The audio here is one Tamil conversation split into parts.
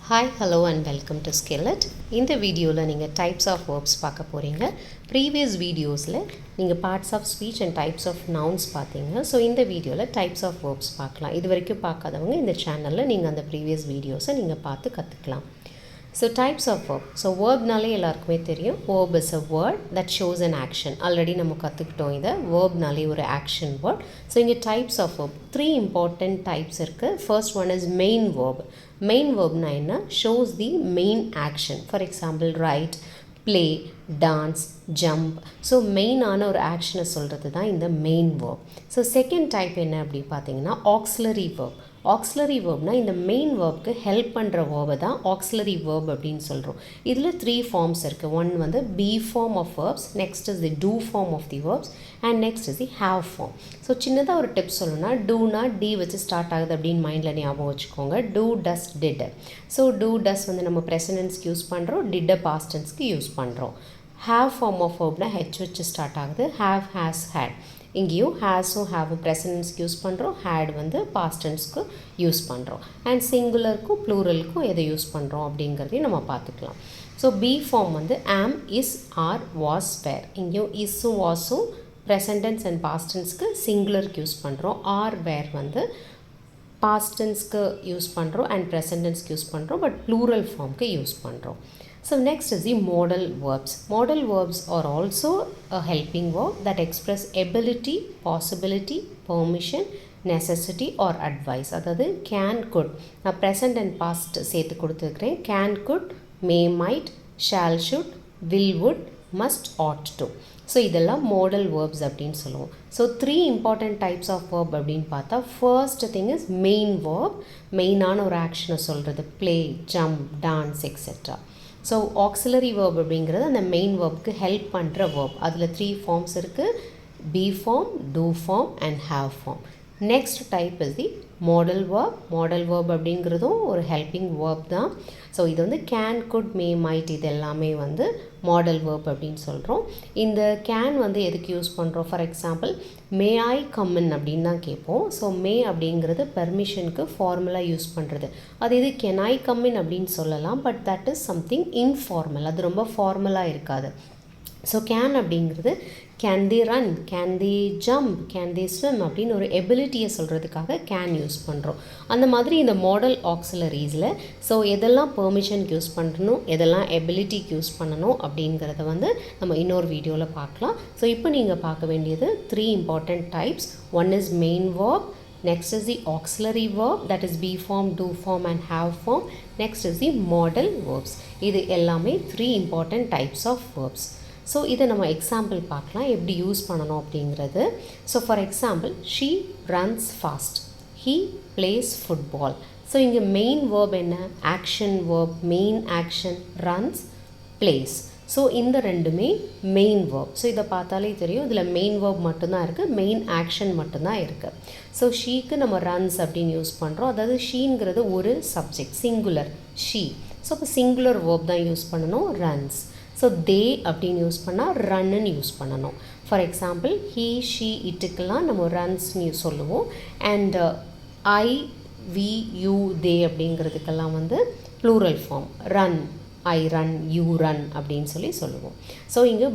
Hi, hello and welcome to Skillet. இந்த வீடியோவில் நீங்கள் டைப்ஸ் ஆஃப் வேர்ப்ஸ் பார்க்க போகிறீங்க. ப்ரீவியஸ் வீடியோஸில் நீங்கள் parts of speech and types of nouns பார்த்தீங்க. ஸோ இந்த வீடியோவில் டைப்ஸ் ஆஃப் வேர்ப்ஸ் பார்க்கலாம். இது வரைக்கும் பார்க்காதவங்க இந்த சேனலில் நீங்கள் அந்த ப்ரீவியஸ் வீடியோஸை நீங்கள் பார்த்து கற்றுக்கலாம். So types of verb. So வேர்ப்னாலே எல்லாருக்குமே தெரியும். Verb is a word that shows an action. Already நம்ம கற்றுக்கிட்டோம் இதை. வேர்ப்னாலே ஒரு ஆக்ஷன் வேர்ட். ஸோ இங்கே types of verb 3 important types இருக்குது. First one is main verb. Main வேர்ப்னா என்ன? Shows the main action. For example write, play, dance, jump. So மெயினான ஒரு ஆக்ஷனை சொல்கிறது தான் இந்த main verb. So second type என்ன அப்படின்னு பார்த்தீங்கன்னா ஆக்ஸிலரி வேர்ப். ஆக்ஸிலரி வேர்ப்னா இந்த மெயின் வேர்ப்க்கு ஹெல்ப் பண்ணுற வேர்பை தான் ஆக்ஸிலரி வேர்ப் அப்படின்னு சொல்கிறோம். இதில் 3 ஃபார்ம்ஸ் இருக்குது. ஒன் வந்து be form of verbs, next is the do form of the verbs, and next is the have form. So சின்னதாக ஒரு டிப்ஸ் சொல்லணும்னா டூனா டி வச்சு ஸ்டார்ட் ஆகுது அப்படின்னு மைண்டில் ஞாபகம் வச்சுக்கோங்க. Do, does, did. So do, does வந்து நம்ம ப்ரெசன்டென்ஸ்க்கு யூஸ் பண்ணுறோம், டிட்டை பாஸ்ட் டென்ஸ்க்கு யூஸ் பண்ணுறோம். ஹேவ் ஃபார்ம் ஆஃப் வேர்ப்னா ஹெச் வச்சு ஸ்டார்ட் ஆகுது. Have, has, had. இங்கேயும் ஹேஸும் ஹேவ் ப்ரெசன்டென்ஸ்க்கு யூஸ் பண்ணுறோம், ஹேட் வந்து பாஸ்ட் டென்ஸ்க்கு யூஸ் பண்ணுறோம். அண்ட் சிங்குலருக்கும் ப்ளூரலுக்கும் எதை யூஸ் பண்ணுறோம் அப்படிங்கிறதையும் நம்ம பார்த்துக்கலாம். ஸோ பி ஃபார்ம் வந்து ஆம், இஸ், ஆர், வாஸ், வேர். இங்கேயும் இஸ்ஸும் வாஸும் ப்ரெசன்ட் டென்ஸ் அண்ட் பாஸ்ட் டென்ஸ்க்கு சிங்குலருக்கு யூஸ் பண்ணுறோம். ஆர், வேர் வந்து பாஸ்ட் டென்ஸ்க்கு யூஸ் பண்ணுறோம் அண்ட் ப்ரெசன்ட் டென்ஸ்க்கு யூஸ் பண்ணுறோம், பட் ப்ளூரல் ஃபார்முக்கு யூஸ் பண்ணுறோம். So next is the modal verbs. Modal verbs are also a helping verb that express ability, possibility, permission, necessity or advice. அதாவது can, could. நான் present and past சேர்த்து கொடுத்துருக்கிறேன். can, could, may, might, shall, should, will, would, must, ought to. So இதெல்லாம் modal verbs அப்படின்னு சொல்லுவோம். So 3 important types of verb அப்படின்னு பார்த்தா first thing is main verb. மெயினான ஒரு ஆக்ஷனை சொல்கிறது. play, jump, dance, etc. So auxiliary verb அப்படிங்கிறது அந்த மெயின் வேர்ப்க்கு ஹெல்ப் பண்ணுற வேர்ப். அதில் 3 ஃபார்ம்ஸ் இருக்குது. Be form, do form and have form. Next type is the modal verb. Modal verb அப்படிங்கிறதும் ஒரு ஹெல்பிங் வேர்ப் தான். ஸோ இது வந்து கேன், குட், மே, மைட் இது எல்லாமே வந்து மாடல் வேர்ப் அப்படின்னு சொல்கிறோம். இந்த கேன் வந்து எதுக்கு யூஸ் பண்ணுறோம்? For example may I come in அப்படின்னு தான் கேட்போம். ஸோ மே அப்படிங்கிறது பெர்மிஷனுக்கு ஃபார்மலாக யூஸ் பண்ணுறது. அது இது கேன் ஐ கம்மின் அப்படின்னு சொல்லலாம், but that is something informal. அது ரொம்ப ஃபார்மலாக இருக்காது. ஸோ கேன் அப்படிங்கிறது can the run, can the jump, can the swim அப்படின்னு ஒரு எபிலிட்டியை சொல்கிறதுக்காக கேன் யூஸ் பண்ணுறோம். அந்த மாதிரி இந்த மாடல் ஆக்ஸிலரிஸில் ஸோ எதெல்லாம் பெர்மிஷனுக்கு யூஸ் பண்ணணும், எதெல்லாம் எபிலிட்டிக்கு யூஸ் பண்ணணும் அப்படிங்கிறத வந்து நம்ம இன்னொரு வீடியோவில் பார்க்கலாம். ஸோ இப்போ நீங்கள் பார்க்க வேண்டியது 3 important types. One is main verb. Next is the auxiliary verb, that is be form, do form and have form. Next is the modal verbs. இது எல்லாமே 3 important types of verbs. So இதை நம்ம எக்ஸாம்பிள் பார்க்கலாம் எப்படி யூஸ் பண்ணணும் அப்படிங்கிறது. So for example she runs fast, he plays football. So இங்கே மெயின் வேர்ப் என்ன? Action verb. Main action runs, place. So இந்த ரெண்டுமே மெயின் வேர்ப். ஸோ இதை பார்த்தாலே தெரியும் இதில் மெயின் வேர்ப் மட்டும்தான் இருக்குது, மெயின் ஆக்ஷன் மட்டும்தான் இருக்குது. ஸோ ஷீக்கு நம்ம ரன்ஸ் அப்படின்னு யூஸ் பண்ணுறோம். அதாவது ஷீங்கிறது ஒரு சப்ஜெக்ட், சிங்குலர் ஷீ. ஸோ இப்போ சிங்குலர் வேர்ப் தான் யூஸ் பண்ணணும், ரன்ஸ். ஸோ தே அப்படின்னு யூஸ் பண்ணால் ரன்னுன்னு யூஸ் பண்ணணும். ஃபார் எக்ஸாம்பிள் ஹீ, ஷீ, இட்டுக்கெல்லாம் நம்ம ரன்ஸ்ன்னு சொல்லுவோம். And I, we, you, they அப்படிங்கிறதுக்கெல்லாம் வந்து plural form run, I run, you run அப்படின்னு சொல்லுவோம். ஸோ இங்கே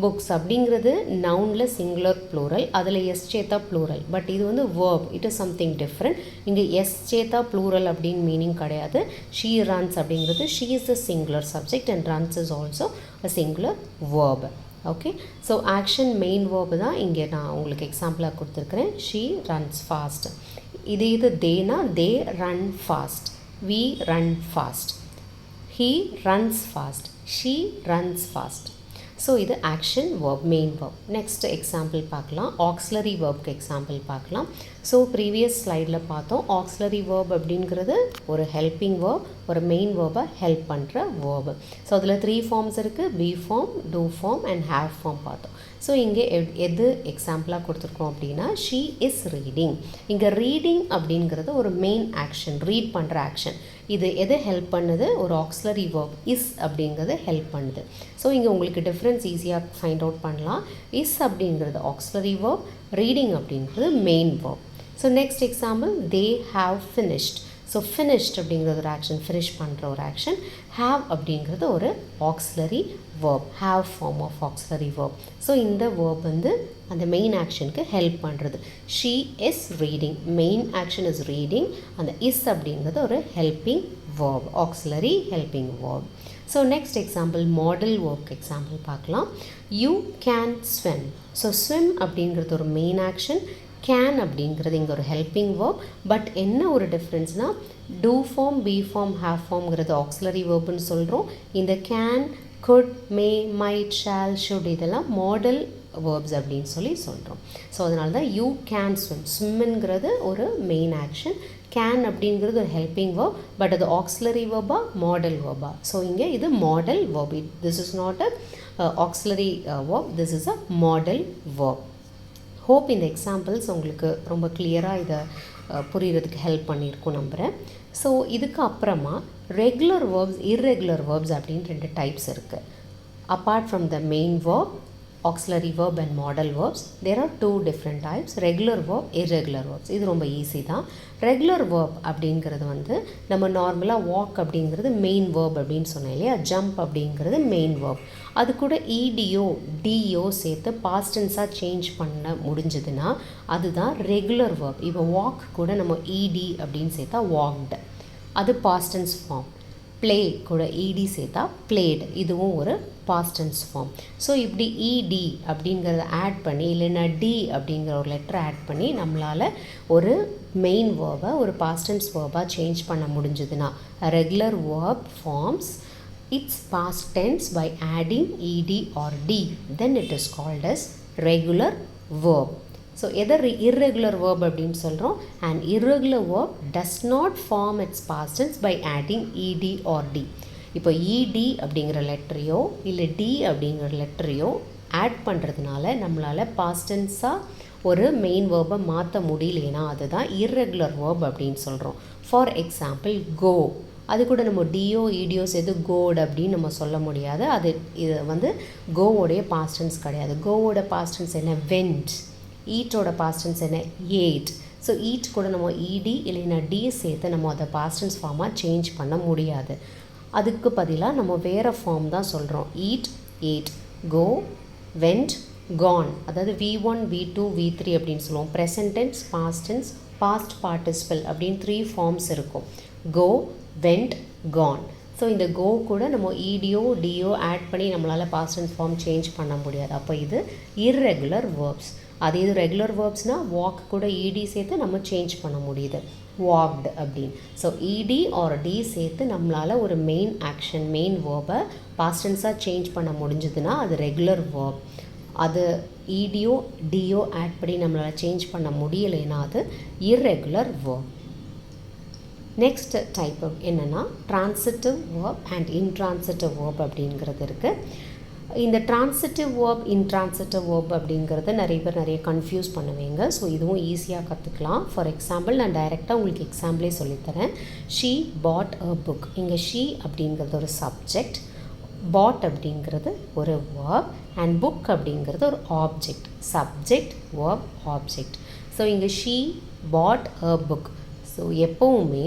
புக்ஸ் அப்படிங்கிறது நவுனில் சிங்குலர் ப்ளூரல், அதில் எஸ் சேத்தா ப்ளூரல். பட் இது வந்து verb, it is something different. இங்கே எஸ் சேத்தா ப்ளூரல் அப்படின்னு மீனிங் கிடையாது. ஷீ ரன்ஸ் அப்படிங்கிறது she is the singular subject and runs is also a singular verb. Okay. So action main verb தான் இங்கே நான் உங்களுக்கு எக்ஸாம்பிளாக கொடுத்துருக்குறேன். She runs fast. இது தேனா they run fast, we run fast, he runs fast, she runs fast. So இது action verb, main verb. Next example பார்க்கலாம். ஆக்ஸிலரி வேர்ப்க்கு எக்ஸாம்பிள் பார்க்கலாம். ஸோ ப்ரீவியஸ் ஸ்லைடில் பார்த்தோம் ஆக்ஸிலரி வேர்ப் அப்படிங்கிறது ஒரு ஹெல்பிங் வேர்ப், ஒரு மெயின் வேர்பை ஹெல்ப் பண்ணுற வேர்பு. ஸோ அதில் 3 ஃபார்ம்ஸ் இருக்குது. Be form, do form and have form பார்த்தோம். ஸோ இங்கே எது எக்ஸாம்பிளாக கொடுத்துருக்கோம் அப்படின்னா ஷீ இஸ் ரீடிங். இங்கே ரீடிங் அப்படிங்கிறது ஒரு மெயின் ஆக்ஷன், ரீட் பண்ணுற ஆக்ஷன். இது எது ஹெல்ப் பண்ணுது? ஒரு ஆக்ஸிலரி வேர்ப் இஸ் அப்படிங்கிறது ஹெல்ப் பண்ணுது. ஸோ இங்கே உங்களுக்கு டிஃப்ரென்ஸ் ஈஸியாக ஃபைண்ட் அவுட் பண்ணலாம். இஸ் அப்படிங்கிறது ஆக்ஸிலரி வேர்ப், ரீடிங் அப்படிங்கிறது main verb. So next example they have finished. So finished அப்படிங்கிறது ஒரு ஆக்ஷன், ஃபினிஷ் பண்ணுற ஒரு ஆக்ஷன். have அப்படிங்கிறது ஒரு auxiliary verb, have form of auxiliary verb. So இந்த verb வந்து அந்த மெயின் ஆக்ஷனுக்கு ஹெல்ப் பண்ணுறது. she is reading, main action is reading, அந்த is அப்படிங்கிறது ஒரு helping verb, auxiliary helping verb. So next example modal work example பார்க்கலாம். You can swim. So swim அப்படிங்கிறது ஒரு மெயின் ஆக்ஷன், கேன் அப்படிங்கிறது இங்கே ஒரு ஹெல்பிங் வேர்ப். பட் என்ன ஒரு டிஃப்ரென்ஸ்னால் do form, be form, have ஃபார்ம்ங்கிறது ஆக்ஸிலரி வேர்ப்னு சொல்கிறோம். இந்த can, could, may, might, shall, should இதெல்லாம் மாடல் வேர்ப்ஸ் அப்படின்னு சொல்கிறோம். ஸோ அதனால தான் யூ கேன் ஸ்விம், ஸ்விம்ங்கிறது ஒரு மெயின் ஆக்ஷன், கேன் அப்படிங்கிறது ஒரு ஹெல்பிங் வேர்ப், பட் அது ஆக்ஸிலரி வேர்பா மாடல் வேர்பா. ஸோ இங்கே இது model verb, this is not a auxiliary verb, this is a model verb. Hope இந்த எக்ஸாம்பிள்ஸ் உங்களுக்கு ரொம்ப கிளியராக இதை புரிகிறதுக்கு ஹெல்ப் பண்ணியிருக்கும் நம்புகிறேன். ஸோ இதுக்கு அப்புறமா ரெகுலர் வேர்ப்ஸ், இர்ரெகுலர் வேர்ப்ஸ் அப்படின்னு 2 டைப்ஸ் இருக்குது. Apart from the main verb, auxiliary verb and model verbs, there are 2 different types, regular verb, irregular verbs. இது ரொம்ப ஈஸி தான். ரெகுலர் verb அப்படிங்கிறது வந்து நம்ம நார்மலாக walk அப்படிங்கிறது மெயின் verb அப்படின்னு சொன்னேன் இல்லையா, jump அப்படிங்கிறது மெயின் verb. அது கூட EDO, DO சேர்த்து past tense-ஆ சேஞ்ச் பண்ண முடிஞ்சதுன்னா அதுதான் ரெகுலர் verb. இப்போ walk கூட நம்ம ED அப்படின்னு சேர்த்தா walked, அது past tense form. play கூட ED சேர்த்தா played, இதுவும் ஒரு past tense form. ஸோ இப்படி ED அப்படிங்கிறத ஆட் பண்ணி இல்லைன்னா D அப்படிங்கிற ஒரு லெட்டர் ஆட் பண்ணி நம்மளால் ஒரு மெயின் வேர்பை ஒரு past tense வேர்பாக சேஞ்ச் பண்ண முடிஞ்சதுன்னா regular verb forms its past tense by adding ED or D, then it is called as regular verb. So எதை irregular verb அப்படின்னு சொல்கிறோம்? An irregular verb does not form its past tense by adding ED or D. இப்போ ED அப்படிங்கிற லெட்டரையோ இல்லை D அப்படிங்கிற லெட்டரையோ ஆட் பண்ணுறதுனால நம்மளால் past tense-ஆக ஒரு மெயின் வேர்பை மாற்ற முடியலைன்னா அதுதான் irregular verb அப்படின்னு சொல்கிறோம். ஃபார் எக்ஸாம்பிள் go, அது கூட நம்ம டிஓ இடியோ சேர்த்து கோட் அப்படின்னு நம்ம சொல்ல முடியாது. இது வந்து கோவோடைய past tense கிடையாது. கோவோட past tense என்ன? went. ஈட்டோட past tense என்ன? ate. ஸோ ஈட் கூட நம்ம இடி இல்லைன்னா டி சேர்த்து நம்ம அதை past tense ஃபார்மாக சேஞ்ச் பண்ண முடியாது. அதுக்கு பதிலாக நம்ம வேறு ஃபார்ம் தான் சொல்கிறோம். Eat, ate, go, went, gone. அதாவது V1, V2, V3 அப்படின்னு சொல்லுவோம். Present tense, past tense, past participle அப்படின்னு 3 ஃபார்ம்ஸ் இருக்கும். go, went, gone. ஸோ இந்த கோ கூட நம்ம இடியோ டிஓ ஆட் பண்ணி நம்மளால் past tense ஃபார்ம் சேஞ்ச் பண்ண முடியாது. அப்போ இது irregular verbs. அது இது ரெகுலர் வேர்ப்ஸ்னால் வாக் கூட இடி சேர்த்து நம்ம சேஞ்ச் பண்ண முடியுது, வாக்டு அப்படின்னு. ஸோ இடி ஆர் டி சேர்த்து நம்மளால் ஒரு மெயின் ஆக்ஷன் மெயின் வேர்பை past tense-ஆ சேஞ்ச் பண்ண முடிஞ்சதுன்னா அது ரெகுலர் வேர்ப். அது இடியோ டிஓ ஆட் பண்ணி நம்மளால் சேஞ்ச் பண்ண முடியலைன்னா அது இர்ரெகுலர் வேர்ப். நெக்ஸ்ட் டைப் என்னென்னா transitive verb and intransitive verb அப்படிங்கிறது இருக்குது. இந்த ட்ரான்சிட்டிவ் வேர்ப் இன்ட்ரான்சிட்டிவ் வேர்ப் அப்படிங்கிறத நிறைய பேர் நிறைய கன்ஃபியூஸ் பண்ணுவீங்க. ஸோ இதுவும் ஈஸியாக கற்றுக்கலாம். ஃபார் எக்ஸாம்பிள் நான் டைரெக்டாக உங்களுக்கு எக்ஸாம்பிளே சொல்லித்தரேன். She bought a book. இங்கே ஷீ அப்படிங்கிறது ஒரு சப்ஜெக்ட், பாட் அப்படிங்கிறது ஒரு வேர்ப் அண்ட் புக் அப்படிங்கிறது ஒரு object. Subject, verb, object. So இங்கே she bought a book. So எப்போவுமே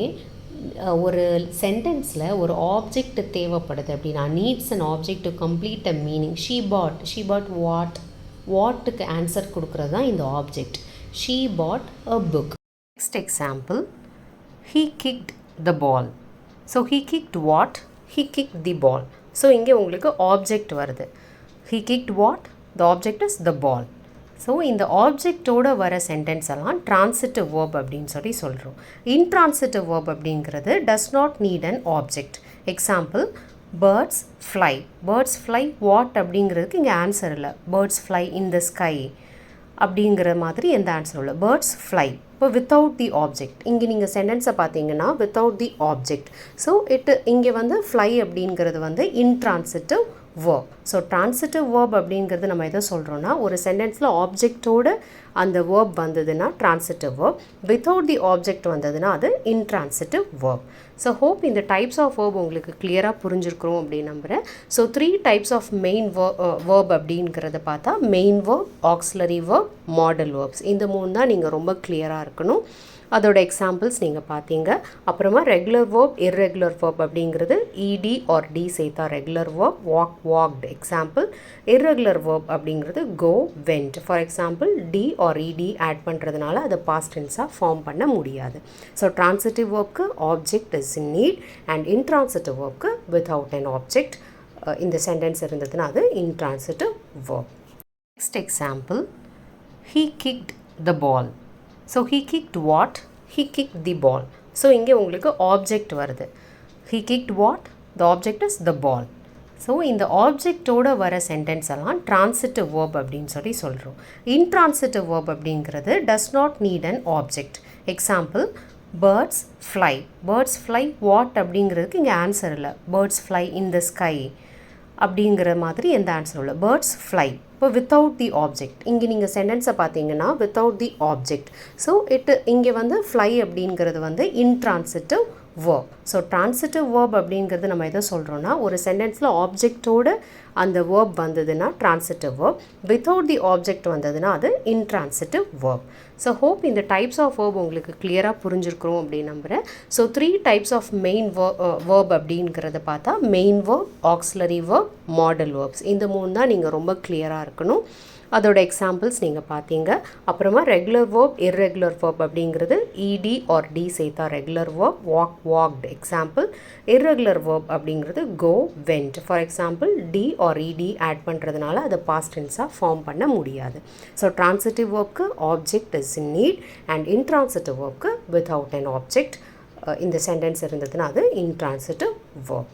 ஒரு சென்டென்ஸில் ஒரு ஆப்ஜெக்ட் தேவைப்படுது அப்படின்னா needs and object to complete a meaning. She bought வாட்டுக்கு ஆன்சர் கொடுக்குறது தான் இந்த object. She bought a book. Next example, he kicked the ball. So he kicked what? He kicked the ball. So இங்கே உங்களுக்கு ஆப்ஜெக்ட் வருது. He kicked what? The object is the ball. So இந்த ஆப்ஜெக்டோடு வர சென்டென்ஸ் எல்லாம் ட்ரான்சிட்டிவ் வேர்ப் அப்படின்னு சொல்கிறோம். இன்ட்ரான்சிட்டிவ் வேர்ப் அப்படிங்கிறது does not NEET an object. Example, birds fly. Birds fly what அப்படிங்கிறதுக்கு இங்கே ஆன்சர் இல்லை. Birds fly in the sky அப்படிங்கிற மாதிரி எந்த ஆன்சரும் இல்லை. Birds fly. இப்போ வித்தவுட் தி ஆப்ஜெக்ட். இங்கே நீங்கள் சென்டென்ஸை பார்த்தீங்கன்னா வித்தவுட் தி ஆப்ஜெக்ட். ஸோ இங்கே வந்து ஃப்ளை அப்படிங்கிறது வந்து intransitive verb. So transitive verb அப்படிங்கிறது நம்ம எதை சொல்கிறோன்னா ஒரு சென்டென்ஸில் ஆப்ஜெக்டோடு அந்த வேர்ப் வந்ததுன்னா transitive verb, without the object வந்ததுன்னா அது இன்ட்ரான்சிட்டிவ் வேர்ப். ஸோ ஹோப் இந்த டைப்ஸ் ஆஃப் வேர்ப் உங்களுக்கு கிளியராக புரிஞ்சிருக்கிறோம் அப்படின்னு நம்புகிறேன். So 3 types of main verb அப்படிங்கிறத பார்த்தா main verb, auxiliary verb, modal verbs. இந்த 3 தான் நீங்கள் ரொம்ப கிளியராக இருக்கணும். அதோட எக்ஸாம்பிள்ஸ் நீங்கள் பார்த்தீங்க. அப்புறமா ரெகுலர் வேர்ப் இர்ரெகுலர் வேர்ப் அப்படிங்கிறது ed ஆர் டி சேர்த்தா regular verb, walk walked example. Irregular verb அப்படிங்கிறது go went. For example D or ED add பண்ணுறதுனால அதை பாஸ்ட் டென்ஸாக ஃபார்ம் பண்ண முடியாது. ஸோ ட்ரான்சிட்டிவ் வேர்ப்க்கு object is in need and intransitive வேர்ப்க்கு வித்தவுட் அன் ஆப்ஜெக்ட் இந்த சென்டென்ஸ் இருந்ததுன்னா அது intransitive verb. Next example, he kicked the ball. ஸோ he kicked what? He kicked the ball. So இங்கே உங்களுக்கு ஆப்ஜெக்ட் வருது. he kicked what? The object is the ball. So இந்த ஆப்ஜெக்டோட வர சென்டென்ஸ் எல்லாம் ட்ரான்சிட்டிவ் வேர்ப் அப்படின்னு சொல்லி சொல்கிறோம். இன்ட்ரான்சிட்டிவ் வேர்ப் அப்படிங்கிறது does not NEET an object. Example, birds fly. Birds fly what அப்படிங்கிறதுக்கு இங்கே ஆன்சர் இல்லை. Birds fly in the sky அப்படிங்கிற மாதிரி எந்த ஆன்சரும் இல்லை. Birds fly. இப்போ வித்தவுட் தி ஆப்ஜெக்ட். இங்கே நீங்கள் சென்டென்ஸை பார்த்தீங்கன்னா வித்தவுட் தி ஆப்ஜெக்ட். ஸோ இங்கே வந்து ஃப்ளை அப்படிங்கிறது வந்து intransitive verb. So transitive verb அப்படிங்கிறது நம்ம எதை சொல்கிறோன்னா, ஒரு சென்டென்ஸில் ஆப்ஜெக்டோட அந்த வேர்ப் வந்ததுன்னா transitive verb, without the object வந்ததுன்னா அது இன்ட்ரான்சிட்டிவ் வேர்ப். ஸோ ஹோப் இந்த டைப்ஸ் ஆஃப் வேர்ப் உங்களுக்கு கிளியராக புரிஞ்சிருக்கிறோம் அப்படின்னு நம்புகிறேன். So 3 types of main verb அப்படிங்கிறத பார்த்தா main verb, auxiliary verb, modal verbs. இந்த 3 தான் நீங்கள் ரொம்ப கிளியராக இருக்கணும். அதோட எக்ஸாம்பிள்ஸ் நீங்கள் பார்த்தீங்க. அப்புறமா ரெகுலர் வேர்ப் இர்ரெகுலர் வேர்ப் அப்படிங்கிறது ed ஆர் டி சேர்த்தா regular verb, walk walked example. Irregular verb அப்படிங்கிறது go went. For example D or ED add பண்ணுறதுனால அதை பாஸ்ட் டென்ஸாக ஃபார்ம் பண்ண முடியாது. ஸோ ட்ரான்சிட்டிவ் வேர்ப்க்கு object is in need and intransitive வேர்ப்க்கு வித்தவுட் அன் ஆப்ஜெக்ட் இந்த சென்டென்ஸ் இருந்ததுன்னா அது இன்ட்ரான்சிட்டிவ் வேர்ப்.